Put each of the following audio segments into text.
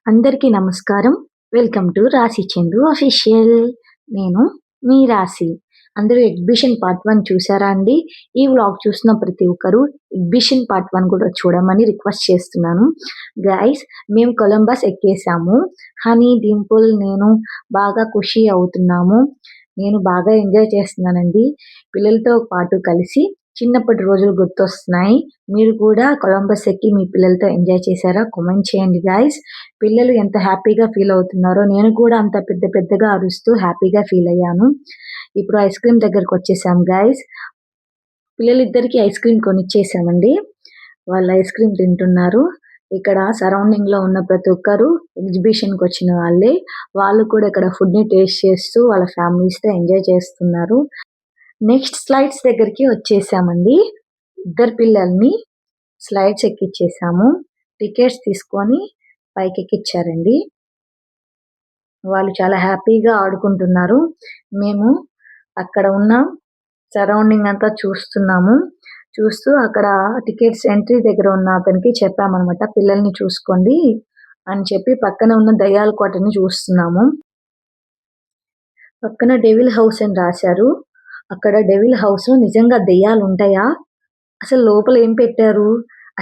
అందరికీ నమస్కారం. Welcome to రాశి చందు అఫీషియల్. నేను మీ రాశి. అందరూ ఎగ్జిబిషన్ పార్ట్ 1 చూసారా అండి? ఈ వ్లాగ్ చూసిన ప్రతి ఒక్కరు ఎగ్జిబిషన్ పార్ట్ 1 కూడా చూడమని రిక్వెస్ట్ చేస్తున్నాను. గైస్, మేము కొలంబస్ ఎక్కేసాము. హనీ, డింపుల్, నేను బాగా ఖుషి అవుతున్నాము. నేను బాగా ఎంజాయ్ చేస్తున్నానండి. పిల్లలతో పాటు కలిసి చిన్నప్పటి రోజులు గుర్తొస్తున్నాయి. మీరు కూడా కొలంబస్ ఎక్కి మీ పిల్లలతో ఎంజాయ్ చేశారా? కామెంట్ చేయండి గైస్. పిల్లలు ఎంత హ్యాపీగా ఫీల్ అవుతున్నారో నేను కూడా అంత పెద్దగా అరుస్తూ హ్యాపీగా ఫీల్ అయ్యాను. ఇప్పుడు ఐస్ క్రీమ్ దగ్గరకు వచ్చేసాం గైస్. పిల్లలిద్దరికి ఐస్ క్రీమ్ కొనిచ్చేసామండి. వాళ్ళు ఐస్ క్రీమ్ తింటున్నారు. ఇక్కడ సరౌండింగ్ లో ఉన్న ప్రతి ఒక్కరు ఎగ్జిబిషన్ కి వచ్చిన వాళ్ళే. వాళ్ళు కూడా ఇక్కడ ఫుడ్ ని టేస్ట్ చేస్తూ వాళ్ళ ఫ్యామిలీస్ తో ఎంజాయ్ చేస్తున్నారు. నెక్స్ట్ స్లైడ్స్ దగ్గరికి వచ్చేసామండి. ఇద్దరు పిల్లల్ని స్లైడ్స్ ఎక్కిచ్చేసాము. టికెట్స్ తీసుకొని పైకి ఎక్కిచ్చారండి. వాళ్ళు చాలా హ్యాపీగా ఆడుకుంటున్నారు. మేము అక్కడ ఉన్న సరౌండింగ్ అంతా చూస్తున్నాము. చూస్తూ అక్కడ టికెట్స్ ఎంట్రీ దగ్గర ఉన్న అతనికి చెప్పామన్నమాట, పిల్లల్ని చూసుకోండి అని చెప్పి. పక్కన ఉన్న దయ్యాల కోటని చూస్తున్నాము. పక్కన డెవిల్ హౌస్ అని రాశారు. అక్కడ డెవిల్ హౌస్ లో నిజంగా దెయ్యాలు ఉంటాయా? అసలు లోపల ఏం పెట్టారు?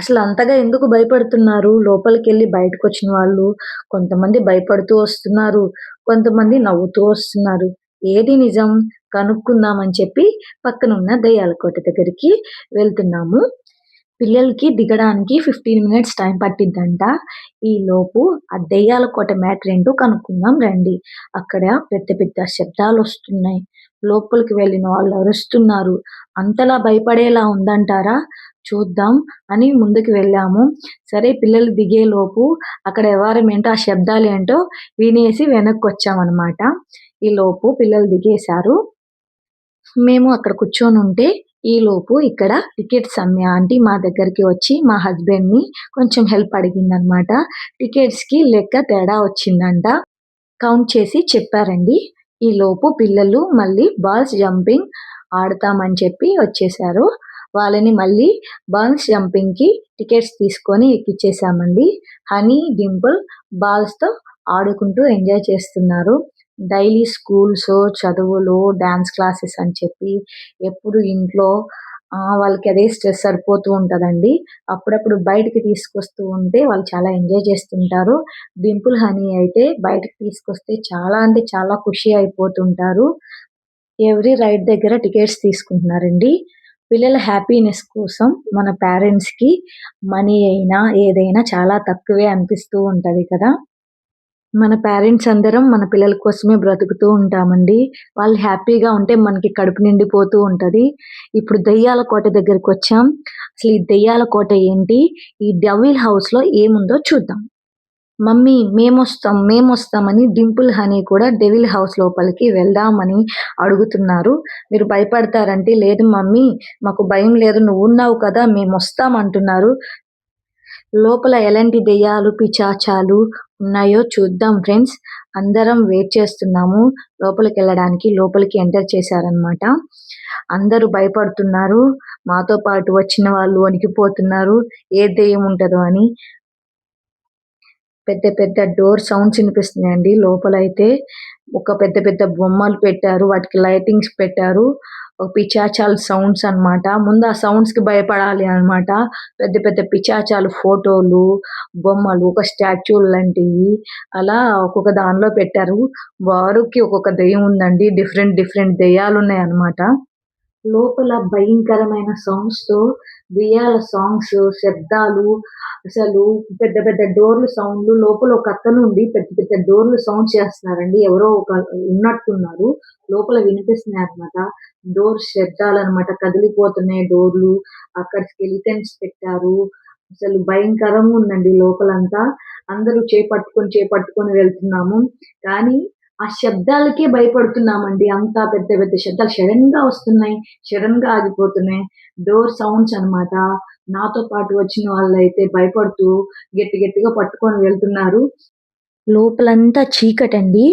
అసలు అంతగా ఎందుకు భయపడుతున్నారు? లోపలికి వెళ్ళి బయటకు వచ్చిన వాళ్ళు కొంతమంది భయపడుతూ వస్తున్నారు, కొంతమంది నవ్వుతూ వస్తున్నారు. ఏది నిజం కనుక్కుందామని చెప్పి పక్కనున్న దయ్యాల కోట దగ్గరికి వెళ్తున్నాము. పిల్లలకి దిగడానికి 15 మినిట్స్ టైం పట్టిద్దంట. ఈ లోపు ఆ దెయ్యాల కోట మ్యాటర్ ఏంటో కనుక్కుందాం రండి. అక్కడ పెద్ద శబ్దాలు వస్తున్నాయి. లోపలికి వెళ్ళిన వాళ్ళు అరుస్తున్నారు. అంతలా భయపడేలా ఉందంటారా? చూద్దాం అని ముందుకు వెళ్ళాము. సరే, పిల్లలు దిగే లోపు అక్కడ వ్యవహారం ఏంటో, ఆ శబ్దాలు ఏంటో వినేసి వెనక్కి వచ్చామన్నమాట. ఈ లోపు పిల్లలు దిగేశారు. మేము అక్కడ కూర్చొని ఉంటే ఈ లోపు ఇక్కడ టికెట్స్ అమ్మే ఆంటీ మా దగ్గరికి వచ్చి మా హస్బెండ్ ని కొంచెం హెల్ప్ అడిగిందనమాట. టికెట్స్ కి లెక్క తేడా వచ్చిందంట. కౌంట్ చేసి చెప్పారండి. ఈ లోపు పిల్లలు మళ్ళీ బాల్స్ జంపింగ్ ఆడతామని చెప్పి వచ్చేసారు. వాళ్ళని మళ్ళీ బాల్స్ జంపింగ్ కి టికెట్స్ తీసుకొని ఎక్కిచ్చేసామండి. హనీ, డింపుల్ బాల్స్ తో ఆడుకుంటూ ఎంజాయ్ చేస్తున్నారు. డైలీ స్కూల్స్, చదువులు, డాన్స్ క్లాసెస్ అని చెప్పి ఎప్పుడు ఇంట్లో వాళ్ళకి అదే స్ట్రెస్ సరిపోతూ ఉంటదండి. అప్పుడప్పుడు బయటికి తీసుకొస్తూ ఉంటే వాళ్ళు చాలా ఎంజాయ్ చేస్తుంటారు. డింపుల్, హనీ అయితే బయటకు తీసుకొస్తే చాలా అంటే చాలా ఖుషి అయిపోతుంటారు. ఎవ్రీ రైడ్ దగ్గర టికెట్స్ తీసుకుంటున్నారండి. పిల్లల హ్యాపీనెస్ కోసం మన పేరెంట్స్ కి మనీ అయినా ఏదైనా చాలా తక్కువే అనిపిస్తూ ఉంటది కదా. మన పేరెంట్స్ అందరం మన పిల్లల కోసమే బ్రతుకుతూ ఉంటామండి. వాళ్ళు హ్యాపీగా ఉంటే మనకి కడుపు నిండిపోతూ ఉంటది. ఇప్పుడు దెయ్యాల కోట దగ్గరికి వచ్చాం. అసలు ఈ దెయ్యాల కోట ఏంటి, ఈ డెవిల్ హౌస్ లో ఏముందో చూద్దాం. మమ్మీ మేమొస్తామని డింపుల్, హనీ కూడా డెవిల్ హౌస్ లోపలికి వెళ్దామని అడుగుతున్నారు. మీరు భయపడతారంటే, లేదు మమ్మీ మాకు భయం లేదు, నువ్వు ఉన్నావు కదా, మేమొస్తాం అంటున్నారు. లోపల ఎలాంటి దెయ్యాలు, పిశాచాలు ఉన్నాయో చూద్దాం ఫ్రెండ్స్. అందరం వెయిట్ చేస్తున్నాము లోపలికి లోపలికి ఎంటర్ చేశారనమాట. అందరూ భయపడుతున్నారు. మాతో పాటు వచ్చిన వాళ్ళు వణికిపోతున్నారు, ఏ దెయ్యం ఉంటదో అని. పెద్ద డోర్ సౌండ్స్ వినిపిస్తున్నాయండి. లోపలైతే ఒక పెద్ద బొమ్మలు పెట్టారు. వాటికి లైటింగ్స్ పెట్టారు. పిశాచాల సౌండ్స్ అన్నమాట. ముందు ఆ సౌండ్స్ కి భయపడాలి అన్నమాట. పెద్ద పిశాచాలు ఫోటోలు, బొమ్మలు, ఒక స్టాచ్యూ లాంటివి అలా ఒక్కొక్క దానిలో పెట్టారు. వారికి ఒక్కొక్క దెయ్యం ఉందండి. డిఫరెంట్ దెయ్యాలు ఉన్నాయన్నమాట. లోపల భయంకరమైన సౌండ్స్ తో దెయ్యాల సాంగ్స్, శబ్దాలు, అసలు పెద్ద డోర్లు సౌండ్లు. లోపల ఒక అతను ఉండి పెద్ద డోర్లు సౌండ్ చేస్తున్నారండి. ఎవరో ఒక ఉన్నట్టున్నారు. లోపల వినిపిస్తున్నాయి అన్నమాట. డోర్ శబ్దాలన్నమాట, కదిలిపోతున్నాయి డోర్లు. అక్కడ స్కెలిటన్స్ పెట్టారు. అసలు భయంకరంగా ఉందండి లోపలంతా. అందరూ చేపట్టుకొని వెళ్తున్నాము. కానీ ఆ శబ్దాలకే భయపడుతున్నామండి. అంత పెద్ద శబ్దాలు సడన్ గా వస్తున్నాయి, సడన్ గా ఆగిపోతున్నాయి. డోర్ సౌండ్స్ అన్నమాట. నాతో పాటు వచ్చిన వాళ్ళైతే భయపడుతూ గట్టిగా పట్టుకొని వెళ్తున్నారు. లోపలంతా చీకటండి.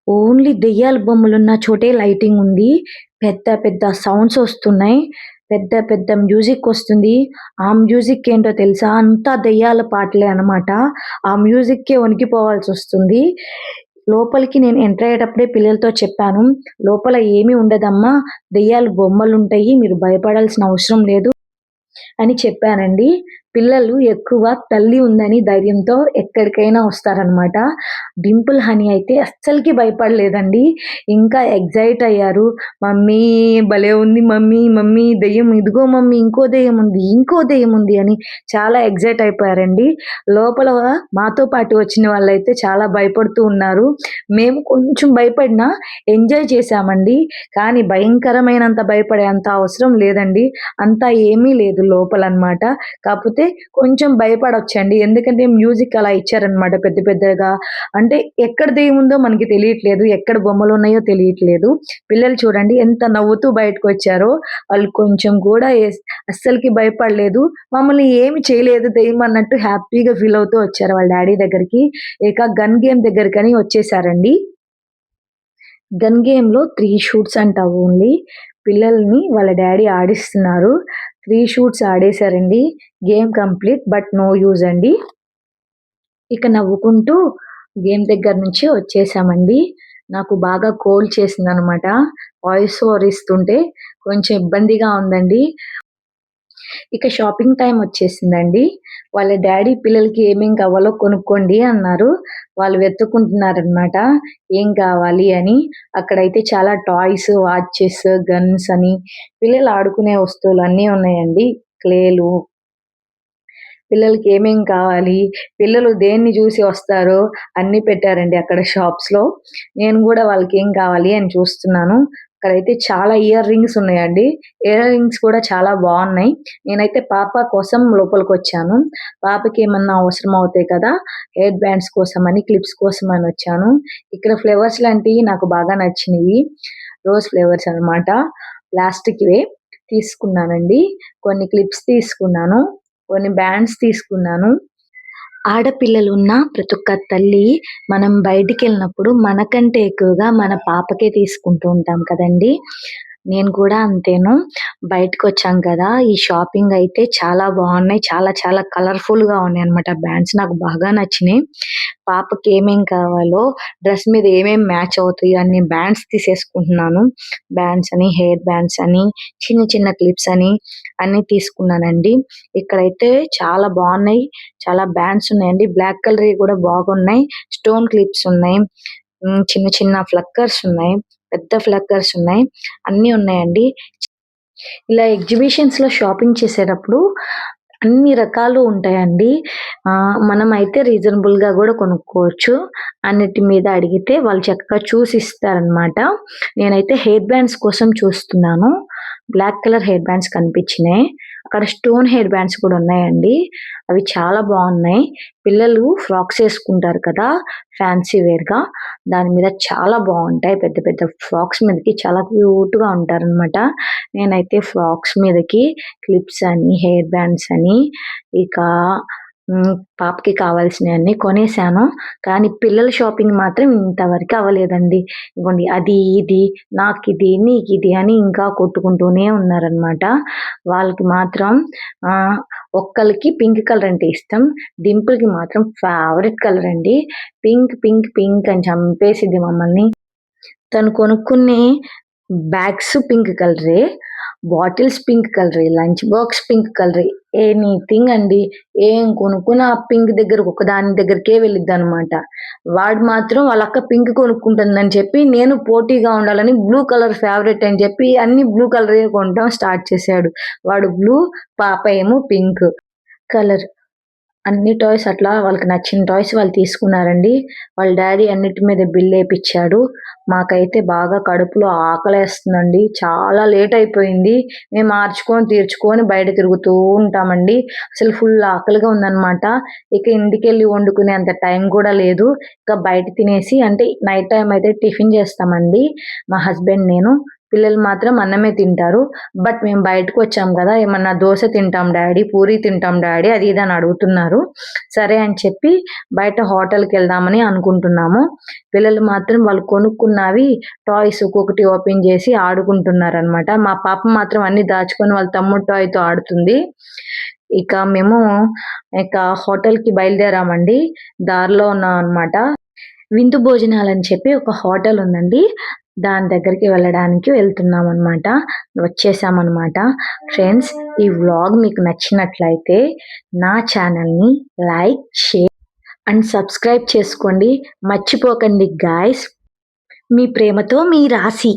ఓన్లీ దెయ్యాల బొమ్మలున్న చోటే లైటింగ్ ఉంది. పెద్ద సౌండ్స్ వస్తున్నాయి. పెద్ద పెద్ద మ్యూజిక్ వస్తుంది. ఆ మ్యూజిక్ ఏంటో తెలుసా? అంతా దెయ్యాల పాటలే అన్నమాట. ఆ మ్యూజిక్‌కే వణికిపోవాల్సొస్తుంది. లోపలికి నేను ఎంటర్ అయ్యేటప్పుడే పిల్లలతో చెప్పాను. "లోపల ఏమీ ఉండదమ్మా. దెయ్యాలు బొమ్మలుంటాయి. మీరు భయపడాల్సిన అవసరం లేదు" అని చెప్పానండి. పిల్లలు ఎక్కువ తల్లి ఉందని ధైర్యంతో ఎక్కడికైనా వస్తారనమాట. డింపుల్, హనీ అయితే అస్సలకి భయపడలేదండి. ఇంకా ఎక్సైట్ అయ్యారు. "మమ్మీ భలే ఉంది మమ్మీ, మమ్మీ దెయ్యం ఇదిగో మమ్మీ ఇంకో దెయ్యం ఉంది, ఇంకో దెయ్యం ఉంది" అని చాలా ఎక్సైట్ అయిపోయారండి. లోపల మాతో పాటు వచ్చిన వాళ్ళైతే చాలా భయపడుతూ ఉన్నారు. మేము కొంచెం భయపడినా ఎంజాయ్ చేశామండి. కానీ భయంకరమైనంత భయపడేంత అవసరం లేదండి. అంతా ఏమీ లేదు లోపలనమాట. కాపోతే కొంచెం భయపడొచ్చండి. ఎందుకంటే మ్యూజిక్ అలా ఇచ్చారనమాట పెద్ద పెద్దగా. అంటే ఎక్కడ దెయ్యముందో మనకి తెలియట్లేదు. ఎక్కడ బొమ్మలున్నాయో తెలియట్లేదు. పిల్లలు చూడండి ఎంత నవ్వుతూ బయటకొచ్చారో. వాళ్ళు కొంచెం కూడా అస్సలకి భయపడలేదు. మమ్మల్ని ఏమి చేయలేదు దెయ్యం అన్నట్టు హ్యాపీగా ఫీల్ అవుతూ వచ్చారు వాళ్ళ డ్యాడీ దగ్గరికి. ఇక గన్ గేమ్ దగ్గరికని వచ్చేసారండి. గన్ గేమ్‌లో 3 షూట్స్ అంట ఓన్లీ. పిల్లల్ని వాళ్ళ డ్యాడీ ఆడిస్తున్నారు. 3 షూట్స్ ఆడేసారండి. Game complete. But no use అండి. ఇక నవ్వుకుంటూ గేమ్ దగ్గర నుంచి వచ్చేసామండి. నాకు బాగా కోల్డ్ చేసిందనమాట. వాయిస్ ఓవర్ ఇస్తుంటే కొంచెం ఇబ్బందిగా ఉందండి. ఇక షాపింగ్ టైమ్ వచ్చేసిందండి. వాళ్ళ డ్యాడీ పిల్లలకి ఏమేం కావాలో కొనుక్కోండి అన్నారు. వాళ్ళు వెతుక్కుంటున్నారనమాట. ఏం కావాలి అని. అక్కడైతే చాలా టాయ్స్, వాచెస్, గన్స్ అని పిల్లలు ఆడుకునే వస్తువులు అన్నీ ఉన్నాయండి. క్లేలు పిల్లలకి ఏమేం కావాలి, పిల్లలు దేన్ని జూసి వస్తారో అన్నీ పెట్టారండి అక్కడ షాప్స్‌లో. నేను గూడా వాళ్ళకేం కావాలి అని చూస్తున్నాను. అక్కడైతే చాలా ఇయర్ రింగ్స్ ఉన్నాయండి. ఇయర్ రింగ్స్ కూడా చాలా బావున్నాయి. నేనైతే పాప కోసం లోపలికొచ్చాను. పాపకేమన్నా అవసరం అవుతాయి కదా! హెయిర్ బ్యాండ్స్ కోసమని, క్లిప్స్ కోసమని వచ్చాను. ఇక్కడ ఫ్లవర్స్ లాంటియి నాకు బాగా నచ్చినియి. రోజ్ ఫ్లేవర్స్ అన్నమాట. ప్లాస్టిక్‌వే తీసుకున్నానండి. కొన్ని క్లిప్స్ తీసుకున్నాను. కొన్ని బ్యాండ్స్ తీసుకున్నాను. ఆడపిల్లలున్న ప్రతి ఒక్క తల్లి మనం బయటికెళ్ళినప్పుడు మనకంటే ఎక్కువగా మన పాపకే తీసుకుంటూ ఉంటాం కదండీ! నేను కూడా అంతేను. బయటకొచ్చాం కదా! ఈ షాపింగ్ అయితే చాలా బావున్నాయి. చాలా చాలా కలర్‌ఫుల్‌గా ఉన్నాయన్నమాట బ్యాండ్స్ నాకు బాగా నచ్చినియి. పాపకి ఏమేం కావాలో డ్రెస్ మీద ఏమేం మ్యాచ్ అవుతాయో అన్ని బ్యాండ్స్ తీసేసుకుంటున్నాను. బ్యాండ్స్ అని, హెయిర్ బ్యాండ్స్ అని, చిన్న చిన్న క్లిప్స్ అని అన్నీ తీసుకున్నానండి. ఇక్కడైతే చాలా బావున్నాయి. చాలా బ్యాండ్స్ ఉన్నాయండి. బ్లాక్ కలర్‌వి కూడా బాగున్నాయి. స్టోన్ క్లిప్స్ ఉన్నాయి. చిన్న చిన్న ఫ్లక్కర్స్ ఉన్నాయి. పెద్ద ఫ్లక్కర్స్ ఉన్నాయి. అన్నీ ఉన్నాయండి. ఇలా ఎగ్జిబిషన్స్‌లో షాపింగ్ చేసేటప్పుడు అన్ని రకాలు ఉంటాయండి. మనమైతే రీజనబుల్‌గా గూడా కొనుక్కోవచ్చు. అన్నిటి మీద అడిగితే వాళ్ళు చక్కగా చూసి ఇస్తారనమాట. నేనైతే హెయిర్ బ్యాండ్స్ కోసం చూస్తున్నాను. బ్లాక్ కలర్ హెయిర్ బ్యాండ్స్ కనిపించినాయి. అక్కడ స్టోన్ హెయిర్ బ్యాండ్స్ కూడా ఉన్నాయండి. అవి చాలా బావున్నాయి. పిల్లలు ఫ్రాక్స్ ఏసుకుంటారు కదా! ఫ్యాన్సీ వేర్‌గా దాని మీద చాలా బావుంటాయి. పెద్ద పెద్ద ఫ్రాక్స్ మీదకి చాలా క్యూట్‌గా ఉంటారనమాట. నేనైతే ఫ్రాక్స్ మీదకి క్లిప్స్ అని, హెయిర్ బ్యాండ్స్ అని, ఇక పాపకి కావాల్సినయన్నీ కొనేసాను. కానీ పిల్లల షాపింగ్ మాత్రం ఇంతవరకు అవ్వలేదండి. ఇగోండి అది, ఇది, నాకిది, నీకిది అని ఇంకా కొట్టుకుంటూనే ఉన్నారనమాట. వాళ్ళకి మాత్రం ఒక్కళ్ళకి పింక్ కలర్ అంటే ఇష్టం. డింపుల్‌కి మాత్రం ఫేవరెట్ కలర్ అండి. పింక్, పింక్, పింక్ అని చంపేసిద్ది మమ్మల్ని. తను కొనుక్కునే బ్యాగ్స్ పింక్ కలరే. బాటిల్స్ పింక్ కలరే. లంచ్ బాక్స్ పింక్ కలరే. ఎనీథింగ్ అండి. ఏం కొనుక్కున్నా ఆ పింక్ దగ్గరకు ఒకదాని దగ్గరికే వెళ్ళిద్దనమాట. వాడు మాత్రం వాళ్ళ అక్క పింక్ కొనుక్కుంటుందని చెప్పి, నేను పోటీగా ఉండాలని బ్లూ కలర్ ఫేవరెట్ అని చెప్పి అన్నీ బ్లూ కలరే కొనడం స్టార్ట్ చేశాడు. వాడు బ్లూ, పాప ఏమో పింక్ కలర్. అన్ని టాయ్స్ అట్లా వాళ్ళకి నచ్చిన టాయ్స్ వాళ్ళు తీసుకున్నారండి. వాళ్ళ డ్యాడీ అన్నిటి మీద బిల్లేపిచ్చాడు. మాకైతే బాగా కడుపులో ఆకలేస్తుందండి. చాలా లేట్ అయిపోయింది. మేము మార్చుకొని, తీర్చుకొని బయట తిరుగుతూ ఉంటామండి. అసలు ఫుల్ ఆకలిగా ఉందనమాట. ఇక ఇంటికెళ్ళి వండుకునేంత టైం కూడా లేదు. ఇక బయట తినేసి అంటే నైట్ టైమ్ అయితే టిఫిన్ చేస్తామండి. మా హస్బెండ్, నేను. పిల్లలు మాత్రం అన్నమే తింటారు. బట్ మేము బయటకు వచ్చాం కదా! ఏమన్నా దోస తింటాం డాడీ, పూరి తింటాం డాడీ అది ఇది అని అడుగుతున్నారు. సరే అని చెప్పి బయట హోటల్‌కెళ్దామని అనుకుంటున్నాము. పిల్లలు మాత్రం వాళ్ళు కొనుక్కున్నవి టాయ్స్ ఒక్కొక్కటి ఓపెన్ చేసి ఆడుకుంటున్నారనమాట. మా పాప మాత్రం అన్నీ దాచుకొని వాళ్ళ తమ్ముడు టాయ్‌తో ఆడుతుంది. ఇక మేము హోటల్‌కి బయలుదేరామండి. దారిలో ఉన్నామనమాట. విందు భోజనాలని చెప్పి ఒక హోటల్ ఉందండి. దాని దగ్గరికి వెళ్ళడానికి వెళ్తున్నామనమాట. వచ్చేసామనమాట. ఫ్రెండ్స్, ఈ వ్లాగ్ మీకు నచ్చినట్లయితే నా ఛానల్‌ని లైక్, షేర్ అండ్ సబ్స్క్రైబ్ చేసుకోండి. మర్చిపోకండి గాయ్స్. మీ ప్రేమతో మీ రాశి.